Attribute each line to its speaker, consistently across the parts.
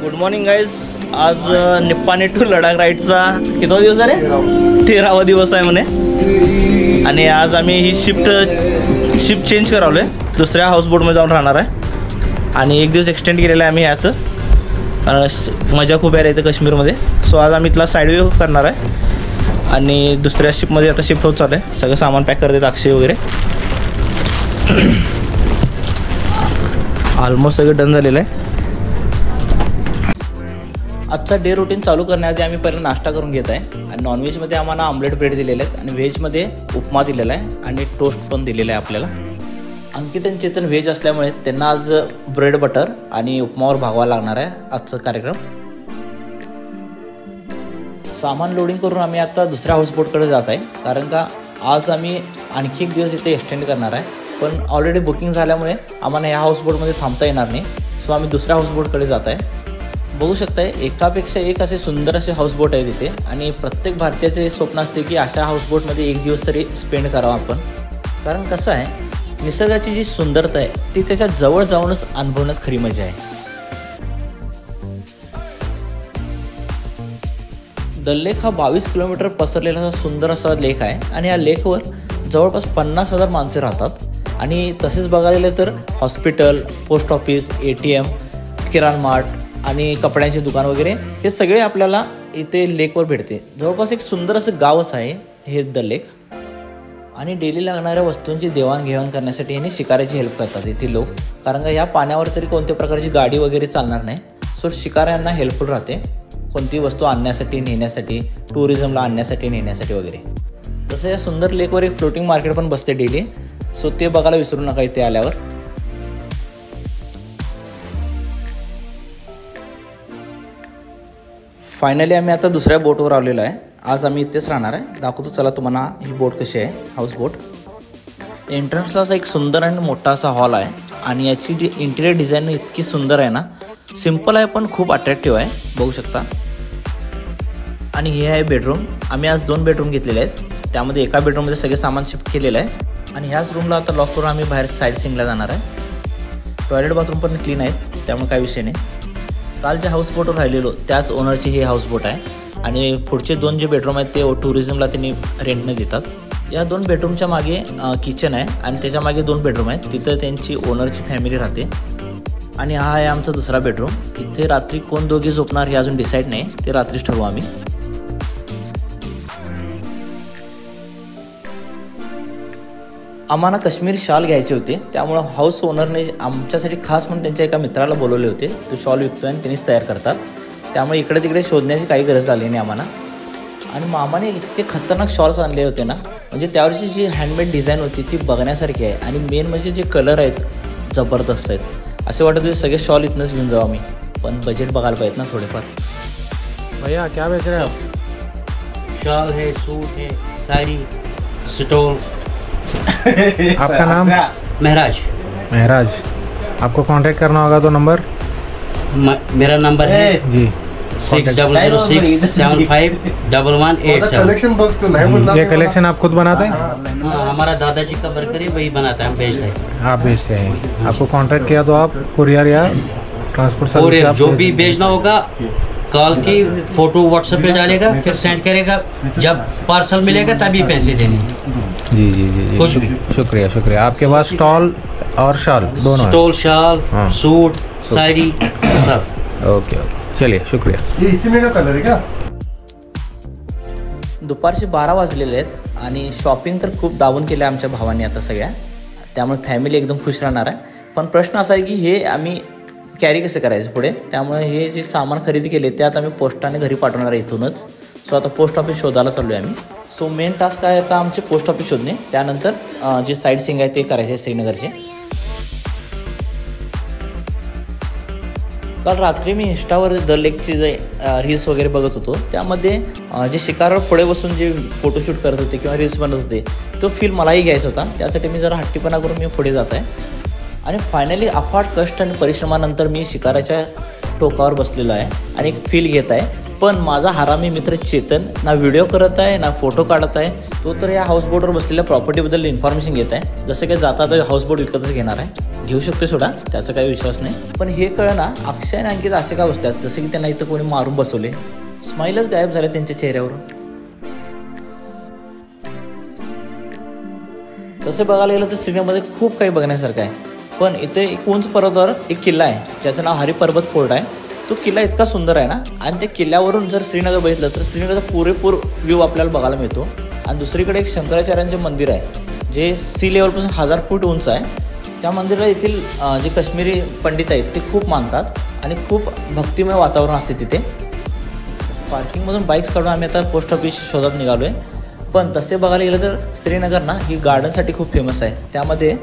Speaker 1: Good morning guys. आज Nippani to Ladakh राईडचा कितवा दिवस आहे रे? 13वा दिवस आहे म्हणे. आणि आज आम्ही ही शिफ्ट चेंज करावलो आहे, दुसऱ्या हाऊसबोटमध्ये जाऊन राहणार आहे. आणि एक दिवस एक्सटेंड केलेला आहे आम्ही ह्यात. मजा खूप आहे इथं काश्मीरमध्ये. सो आज आम्ही इथला साईड व्ह्यू करणार आहे आणि दुसऱ्या शिपमध्ये आता शिफ्ट होत चालू आहे. सगळं सामान पॅक करते अक्षय वगैरे. ऑलमोस्ट सगळं डन झालेलं आहे. आजचा डे रुटीन चालू करण्याआधी आम्ही पहिला नाश्ता करून घेत आहे. आणि नॉनव्हेजमध्ये आम्हाला ऑमलेट ब्रेड दिलेले आहेत आणि व्हेजमध्ये उपमा दिलेला आहे आणि टोस्ट पण दिलेला आहे आपल्याला. अंकित आणि चेतन व्हेज असल्यामुळे त्यांना आज ब्रेड बटर आणि उपमावर भागवा लागणार आहे आजचा कार्यक्रम. सामान लोडिंग करून आम्ही आता दुसऱ्या हाऊसबोटकडे जात आहे, कारण का आज आम्ही आणखी एक दिवस इथे एक्सटेंड करणार आहे. पण ऑलरेडी बुकिंग झाल्यामुळे आम्हाला ह्या हाऊसबोटमध्ये थांबता येणार नाही. सो आम्ही दुसऱ्या हाऊसबोटकडे जात आहे. बघू शकताय एकापेक्षा एक असे सुंदर असे हाऊसबोट आहे तिथे. आणि प्रत्येक भारतीयाचे स्वप्न असते की अशा हाऊसबोटमध्ये एक दिवस तरी स्पेंड करावा आपण. कारण कसं आहे, निसर्गाची जी सुंदरता आहे ती त्याच्या जवळ जाऊनच अनुभवण्यात खरी मजा आहे. दल लेक हा 22 किलोमीटर पसरलेला असा सुंदर असा लेक आहे. आणि या लेकवर जवळपास 50,000 माणसे राहतात. आणि तसेच बघायला गेलं तर हॉस्पिटल, पोस्ट ऑफिस, ATM, किराणा मार्ट आणि कपड्यांचे दुकान वगैरे हे सगळे आपल्याला इथे लेकवर भेटते. जवळपास एक सुंदर असं गावच आहे हे दल लेक. आणि डेली लागणाऱ्या वस्तूंची देवाणघेवाण करण्यासाठी यांनी शिकाऱ्याची हेल्प करतात इथे लोक. कारण का ह्या पाण्यावर तरी कोणत्या प्रकारची गाडी वगैरे चालणार नाही. सो शिकाऱ्यांना हेल्पफुल राहते कोणती वस्तू आणण्यासाठी, नेण्यासाठी, टुरिझमला आणण्यासाठी, नेण्यासाठी वगैरे. तसं या सुंदर लेकवर एक फ्लोटिंग मार्केट पण बसते डेली. सो ते बघायला विसरू नका इथे आल्यावर. फायनली आम्ही आता दुसऱ्या बोटवर आलेलो आहे. आज आम्ही इथेच राहणार आहे. दाखवतो चला तुम्हाला ही बोट कशी आहे, हाऊस बोट. एंट्रन्सला असा एक सुंदर आणि मोठा असा हॉल आहे. आणि याची जी इंटिरियर डिझाईन इतकी सुंदर आहे ना, सिम्पल आहे पण खूप अट्रॅक्टिव्ह आहे, बघू शकता. आणि हे आहे बेडरूम. आम्ही आज 2 बेडरूम घेतलेले आहेत. त्यामध्ये एका बेडरूममध्ये सगळे सामान शिफ्ट केलेलं आहे. आणि ह्याच रूमला आता लॉक करून आम्ही बाहेर साईड सिंगला जाणार आहे. टॉयलेट बाथरूम पण क्लीन आहेत, त्यामुळे काही विषय नाही. काल ज्या हाऊसबोटवर राहिलेलो त्याच ओनरची ही हाऊसबोट आहे. आणि पुढचे 2 जे बेडरूम आहेत ते टुरिझमला त्यांनी रेंटने देतात. या 2 बेडरूमच्या मागे किचन आहे आणि त्याच्या मागे 2 बेडरूम आहेत. तिथं त्यांची ओनरची फॅमिली राहते. आणि हा आहे आमचा दुसरा बेडरूम. इथे रात्री कोण दोघे झोपणार हे अजून डिसाईड नाही, ते रात्रीच ठरवू आम्ही. आम्हाला काश्मीरी शॉल घ्यायचे होते, त्यामुळं हाऊस ओनरने आमच्यासाठी खास म्हणून त्यांच्या एका मित्राला बोलवले होते. तो शॉल विकतो आणि त्यांनीच तयार करतात. त्यामुळे इकडे तिकडे शोधण्याची काही गरज लागली नाही आम्हाला. आणि मामाने इतके खतरनाक शॉल्स आणले होते ना, म्हणजे त्यावरची जी हँडमेड डिझाईन होती ती बघण्यासारखी आहे. आणि मेन म्हणजे जे कलर आहेत जबरदस्त आहेत. असे वाटत होते सगळे शॉल इथनंच घेऊन जाऊ आम्ही, पण बजेट बघायला पाहिजेत ना थोडेफार.
Speaker 2: भैया क्या बेच रहे हैं आप?
Speaker 3: शॉल है, सूट है, साड़ी, स्टोल.
Speaker 2: आपका नाम?
Speaker 3: महराज.
Speaker 2: महराज. आपको कांटेक्ट करना होगा तो नंबर?
Speaker 3: मेरा नंबर है
Speaker 2: जी
Speaker 3: 6006751187.
Speaker 2: ये कलेक्शन आप खुद बनाते हैं?
Speaker 3: हमारा दादाजी का वर्कर है, वही बनाता है, हम बेचते हैं.
Speaker 2: आप बेचते हैं. आपको कांटेक्ट किया तो आप कुरियर या ट्रांसपोर्ट सर्विस
Speaker 3: जो भी भेजना होगा कॉल की फोटो व्हाट्सएप पे डालेगा, फिर सेंड करेगा. जब पार्सल मिलेगा तभी पैसे देंगे.
Speaker 2: जी जी जी जी शुक्रिया शुक्रिया. आपके पास स्टॉल और शॉल दोनों?
Speaker 3: स्टॉल, शॉल, सूट, साड़ी सब.
Speaker 2: ओके ओके, चलिए शुक्रिया.
Speaker 4: ये इसी में का कलर है क्या?
Speaker 1: दुपारचे 12 वाजलेले आहेत आणि शॉपिंग तर खूप दाबून केलं आहे आमच्या भावांनी आता सगळ्या. त्यामुळे फॅमिली एकदम खुश राहणार आहे. पण प्रश्न असा आहे की हे आम्ही कॅरी कसं करायचं पुढे. त्यामुळे हे जे सामान खरेदी केले ते आता आम्ही पोस्टाने घरी पाठवणार आहे इथूनच. सो आता पोस्ट ऑफिस शोधायला चाललो आहे आम्ही. सो मेन टास्क आहे आता आमचे पोस्ट ऑफिस शोधणे. त्यानंतर जे साईड सीइंग आहे ते करायचे श्रीनगरचे. काल रात्री मी इंस्टावर दल लेकचे जे रील्स वगैरे बघत होतो, त्यामध्ये जे शिकारावर पुढे बसून जे फोटोशूट करत होते किंवा रील्स बनवत होते तो फील मलाही घ्यायचा होता. त्यासाठी मी जरा हट्टीपणा करून मी पुढे जात आहे. आणि फायनली अफाट कष्ट आणि परिश्रमानंतर मी शिकाराच्या टोकावर बसलेलो आहे आणि एक फील घेत आहे. पण माझा हरामी मित्र चेतन ना व्हिडिओ करत आहे ना फोटो काढत आहे. तो तर या हाऊसबोटवर बसलेल्या प्रॉपर्टीबद्दल इन्फॉर्मेशन घेत आहे, जसं काही जाता हाऊसबोट विकतच घेणार आहे. घेऊ शकतो सोडा, त्याचा काही विश्वास नाही. पण हे कळलं ना, अक्षय आणि अंकित असे का बसतात, जसे की त्यांना इथं कोणी मारून बसवले. स्माईलच गायब झाले त्यांच्या चेहऱ्यावरून. तसे बघायला गेलं तर श्रीनगरमध्ये खूप काही बघण्यासारखं आहे. पण इथे एक उंच पर्वतावर एक किल्ला आहे ज्याचं नाव हरी पर्वत फोर्ट आहे. तो किल्ला इतका सुंदर आहे ना, आणि त्या किल्ल्यावरून जर श्रीनगर बघितलं तर श्रीनगरचा पुरेपूर व्ह्यू आपल्याला बघायला मिळतो. आणि दुसरीकडे एक शंकराचार्यांचे मंदिर आहे जे सी लेवलपासून 1000 फूट उंच आहे. त्या मंदिराला येथील जे काश्मीरी पंडित आहेत ते खूप मानतात आणि खूप भक्तिमय वातावरण असते तिथे. पार्किंगमधून बाईक्स काढून आम्ही आता पोस्ट ऑफिस शोधात निघालो आहे. पण तसे बघायला गेलं तर श्रीनगर ना ही गार्डनसाठी खूप फेमस आहे. त्यामध्ये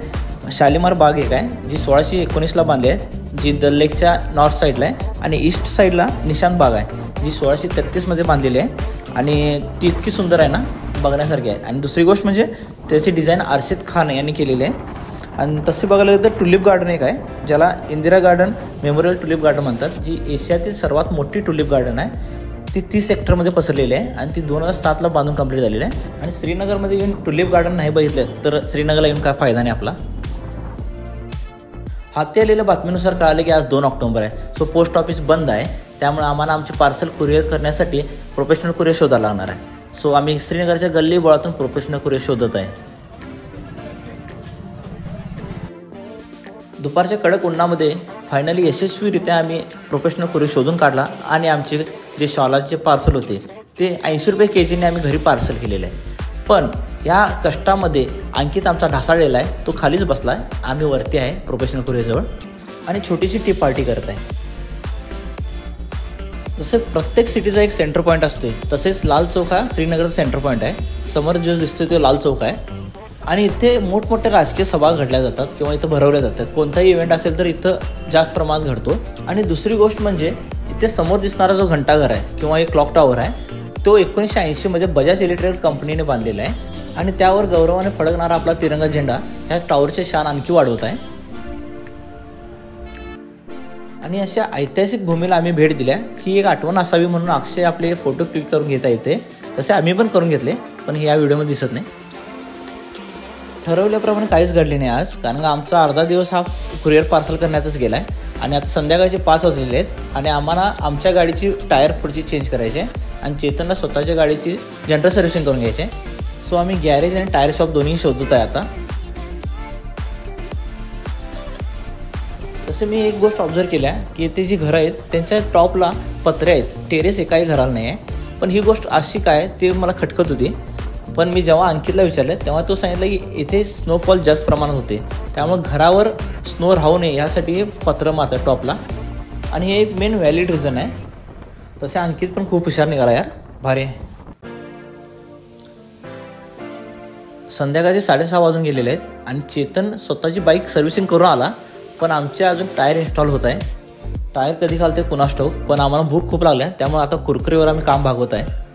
Speaker 1: शालीमार बाग एक आहे जी 1619ला बांधली आहे, जी दल लेकच्या नॉर्थ साईडला आहे. आणि ईस्ट साईडला निशांत बाग आहे जी 1633मध्ये बांधलेली आहे. आणि ती इतकी सुंदर आहे ना, बघण्यासारखी आहे. आणि दुसरी गोष्ट म्हणजे त्याची डिझाईन अर्शिद खान यांनी केलेली आहे. आणि तसे बघायला गेलं तर टुलिप गार्डन एक आहे ज्याला Indira garden memorial tulip garden म्हणतात, जी एशियातील सर्वात मोठी टुलिप गार्डन आहे. ती 30 हेक्टरमध्ये पसरलेली आहे आणि ती 2007ला बांधून कंप्लीट झालेली आहे. आणि श्रीनगरमध्ये येऊन टुलिप गार्डन नाही बघितलं तर श्रीनगरला येऊन काय फायदा नाही आपला. हाती आलेल्या बातमीनुसार कळाले की आज 2 ऑक्टोबर आहे. सो पोस्ट ऑफिस बंद आहे. त्यामुळे आम्हाला आमचे पार्सल कुरिअर करण्यासाठी प्रोफेशनल कुरिअर शोधायला लागणार आहे. सो आम्ही श्रीनगरच्या गल्ली बोळातून प्रोफेशनल कुरिअर शोधत आहे. दुपारच्या कडक उन्हामध्ये फायनली यशस्वीरित्या आम्ही प्रोफेशनल कुरिअर शोधून काढला आणि आमचे जे शॉलाचे पार्सल होते ते 80 रुपये केजीने आम्ही घरी पार्सल केलेलं आहे. पण या कष्टामध्ये अंकित आमचा ढासाळलेला आहे, तो खालीच बसला आहे. आम्ही वरती आहे प्रोफेशनल कुरिअरजवळ आणि छोटीशी टी पार्टी करत आहे. जसे प्रत्येक सिटीचा एक सेंटर पॉईंट असतो तसेच लाल चौक हा श्रीनगरचा सेंटर पॉईंट आहे. समोर जो दिसतोय तो लाल चौक आहे. आणि इथे मोठमोठ्या राजकीय सभा घडल्या जातात किंवा इथं भरवल्या जातात. कोणताही इव्हेंट असेल तर इथं जास्त प्रमाणात घडतो. आणि दुसरी गोष्ट म्हणजे इथे समोर दिसणारा जो घंटाघर आहे किंवा एक क्लॉक टॉवर आहे तो 1980मध्ये बजाज इलेक्ट्रिकल कंपनीने बांधलेला आहे. आणि त्यावर गौरवाने फडकणारा आपला तिरंगा झेंडा ह्या टॉवरचे शान आणखी वाढवत आहे. आणि अशा ऐतिहासिक भूमीला आम्ही भेट दिल्या ही एक आठवण असावी म्हणून अक्षय आपले फोटो क्लिक करून घेता येते. तसे आम्ही पण करून घेतले, पण हे या व्हिडिओमध्ये दिसत नाही. ठरवल्याप्रमाणे काहीच घडले नाही आज, कारण आमचा अर्धा दिवस हा कुरिअर पार्सल करण्यातच गेला आहे. आणि आता संध्याकाळचे 5 वाजलेले आहेत आणि आम्हाला आमच्या गाडीची टायर पुढची चेंज करायची आहे आणि चेतनला स्वतःच्या गाडीची जनरल सर्व्हिसिंग करून घ्यायची आहे. सो आम्ही गॅरेज आणि टायर शॉप दोन्ही शोधत आहे आता. तसे मी एक गोष्ट ऑब्झर्व केल्या की ते जी घरं आहेत त्यांच्या टॉपला पत्रे आहेत, टेरेस एकाही घराला नाही आहे. पण ही गोष्ट अशी काय ते मला खटकत होती. पण मी जेव्हा अंकितला विचारलं तेव्हा तो सांगितलं की इथे स्नोफॉल जास्त प्रमाणात होते, त्यामुळे घरावर स्नो राहू नये यासाठी पत्र मारतात टॉपला. आणि हे एक मेन व्हॅलिड रिझन आहे. तसे अंकित पण खूप हुशार निघाला यार, भारी आहे. संध्याकाळचे 6:30 वाजून गेलेले आहेत आणि चेतन स्वतःची बाईक सर्व्हिसिंग करून आला, पण आमचे अजून टायर इन्स्टॉल होत आहे. टायर कधी घालते कुणास ठाऊक, पण आम्हाला भूक खूप लागली आहे त्यामुळे आता कुरकुरीवर आम्ही काम भागवत आहे.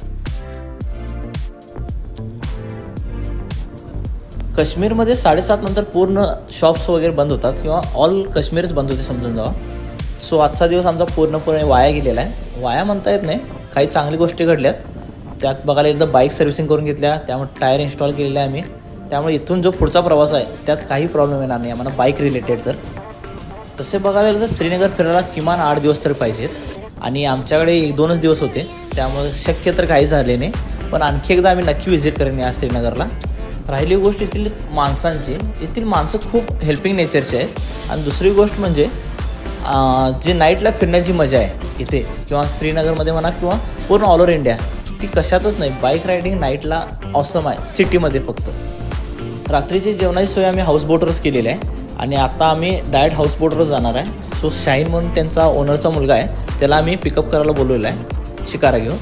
Speaker 1: काश्मीरमध्ये 7:30 नंतर पूर्ण शॉप्स वगैरे बंद होतात किंवा ऑल काश्मीरच बंद होते समजून जावा. सो आजचा दिवस आमचा पूर्णपणे वाया गेलेला आहे. वाया म्हणता येत नाही, काही चांगली गोष्टी घडल्यात. त्यात बघायला एकदा बाईक सर्व्हिसिंग करून घेतल्या, त्यामुळे टायर इन्स्टॉल केलेले आहे आम्ही. त्यामुळे इथून जो पुढचा प्रवास आहे त्यात काही प्रॉब्लेम येणार नाही आम्हाला बाईक रिलेटेड. तर तसे बघायला गेलं तर श्रीनगर फिरायला किमान 8 दिवस तरी पाहिजेत आणि आमच्याकडे 1-2च दिवस होते, त्यामुळे शक्य तर काही झाले नाही. पण आणखी एकदा आम्ही नक्की व्हिजिट करेन या श्रीनगरला. राहिली गोष्ट येथील माणसांची, येथील माणसं खूप हेल्पिंग नेचरचे आहेत. आणि दुसरी गोष्ट म्हणजे जे नाईटला फिरण्याची मजा आहे इथे किंवा श्रीनगरमध्ये म्हणा किंवा पूर्ण ऑल ओव्हर इंडिया, ती कशातच नाही. बाईक रायडिंग नाईटला ऑसम आहे सिटीमध्ये. फक्त रात्रीची जेवणाची सोय आम्ही हाऊसबोटवरच केलेली आहे आणि आता आम्ही डायरेक्ट हाऊसबोटवरच जाणार आहे. सो शाहीन म्हणून त्यांचा ओनरचा मुलगा आहे, त्याला आम्ही पिकअप करायला बोलवलेलं आहे शिकारा घेऊन.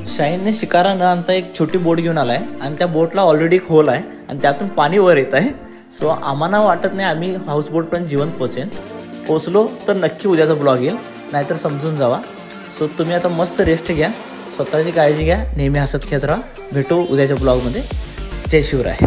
Speaker 1: शाहीनने शिकारा न आणता एक छोटी बोट घेऊन आला आहे आणि त्या बोटला ऑलरेडी एक होल आहे आणि त्यातून पाणी वर येत आहे. सो आम्हाला वाटत नाही आम्ही हाऊसबोटपर्यंत जिवंत पोचलो तर नक्की उद्याचा ब्लॉग येईल, नाहीतर समजून जावा. सो तुम्ही आता मस्त रेस्ट घ्या, स्वतःची काळजी घ्या, नेहमी हसत खेळत राहा. भेटू उद्याच्या ब्लॉगमध्ये. जय शिवराय.